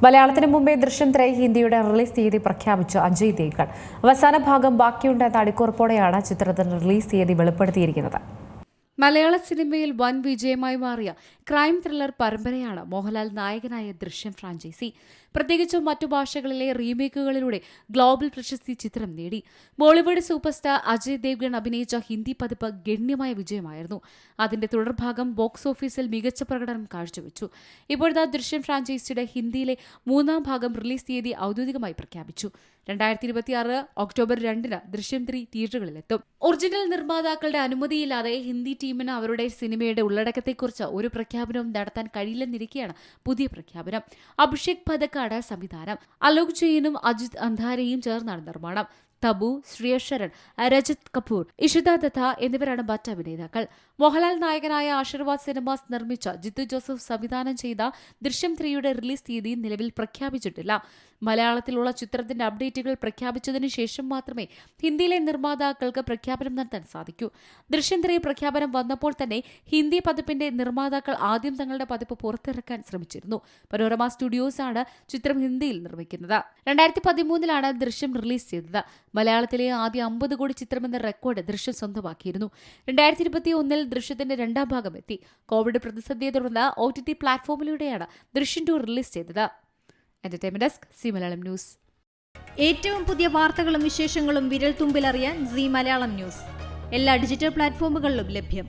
മലയാളത്തിന് മുമ്പേ ദൃശ്യം 3 ഹിന്ദിയുടെ റിലീസ് തീയതി പ്രഖ്യാപിച്ച അജയ് ദേവ്ഗൺ അവസാന ഭാഗം ബാക്കിയുണ്ടെന്ന അടിക്കുറിപ്പോടെയാണ് ചിത്രത്തിന്റെ റിലീസ് തീയതി വെളിപ്പെടുത്തിയിരിക്കുന്നത്. മലയാള സിനിമയിൽ വൻ വിജയമായി മാറിയ ക്രൈം ത്രില്ലർ പരമ്പരയാണ് മോഹൻലാൽ നായകനായ ദൃശ്യം ഫ്രാഞ്ചൈസി. പ്രത്യേകിച്ചും മറ്റു ഭാഷകളിലെ റീമേക്കുകളിലൂടെ ഗ്ലോബൽ പ്രശസ്തി ചിത്രം നേടി. ബോളിവുഡ് സൂപ്പർ സ്റ്റാർ അജയ് ദേവ്ഗൺ അഭിനയിച്ച ഹിന്ദി പതിപ്പ് ഗണ്യമായ വിജയമായിരുന്നു. അതിന്റെ തുടർഭാഗം ബോക്സ് ഓഫീസിൽ മികച്ച പ്രകടനം കാഴ്ചവെച്ചു. ഇപ്പോഴത്തെ ദൃശ്യം ഫ്രാഞ്ചൈസിയുടെ ഹിന്ദിയിലെ 3-ാം ഭാഗം റിലീസ് തീയതി ഔദ്യോഗികമായി പ്രഖ്യാപിച്ചു. 2026 ഒക്ടോബർ 2-ന് ദൃശ്യം 3 തിയേറ്ററുകളിലെത്തും. ഒറിജിനൽ നിർമ്മാതാക്കളുടെ അനുമതിയില്ലാതെ ഹിന്ദി ടീമിന് അവരുടെ സിനിമയുടെ ഉള്ളടക്കത്തെക്കുറിച്ച് ഒരു പ്രഖ്യാപനവും നടത്താൻ കഴിയില്ലെന്നിരിക്കെയാണ് പുതിയ പ്രഖ്യാപനം. അഭിഷേക് പഥക്കാണ് സംവിധാനം. അലോക് ജെയിനും അജിത് അന്ധാരയും ചേർന്നാണ് നിർമ്മാണം. തബു, ശ്രേയസ് ശരൺ, രജത് കപൂർ, ഇഷിത ദത്ത എന്നിവരാണ് മറ്റ് അഭിനേതാക്കൾ. മോഹൻലാൽ നായകനായ ആശീർവാദ് സിനിമാസ് നിർമ്മിച്ച ജിത്തു ജോസഫ് സംവിധാനം ചെയ്ത ദൃശ്യം 3യുടെ റിലീസ് തീയതി നിലവിൽ പ്രഖ്യാപിച്ചിട്ടില്ല. മലയാളത്തിലുള്ള ചിത്രത്തിന്റെ അപ്ഡേറ്റുകൾ പ്രഖ്യാപിച്ചതിനു ശേഷം മാത്രമേ ഹിന്ദിയിലെ നിർമ്മാതാക്കൾക്ക് പ്രഖ്യാപനം നടത്താൻ സാധിക്കൂ. ദൃശ്യം 3 പ്രഖ്യാപനം വന്നപ്പോൾ തന്നെ ഹിന്ദി പതിപ്പിന്റെ നിർമ്മാതാക്കൾ ആദ്യം തങ്ങളുടെ പതിപ്പ് പുറത്തിറക്കാൻ ശ്രമിച്ചിരുന്നു. പനോരമ സ്റ്റുഡിയോസ് ആണ് ചിത്രം ഹിന്ദിയിൽ നിർമ്മിക്കുന്നത്. 2013-ലാണ് ദൃശ്യം റിലീസ് ചെയ്തത്. മലയാളത്തിലെ ആദ്യ 50 കോടി ചിത്രമെന്ന റെക്കോർഡ് ദൃശ്യം സ്വന്തമാക്കിയിരുന്നു. 2021-ൽ ദൃശ്യത്തിന്റെ 2-ാം ഭാഗം എത്തി. കോവിഡ് പ്രതിസന്ധിയെ തുടർന്ന് OTT പ്ലാറ്റ്ഫോമിലൂടെയാണ് ദൃശ്യം 2 റിലീസ് ചെയ്തത്. Entertainment desk, C Malayalam news. ഏറ്റവും പുതിയ വാർത്തകളും വിശേഷങ്ങളും വിരൽ തുമ്പിലറിയാൻ സി മലയാളം ന്യൂസ് എല്ലാ ഡിജിറ്റൽ പ്ലാറ്റ്ഫോമുകളിലും ലഭ്യം.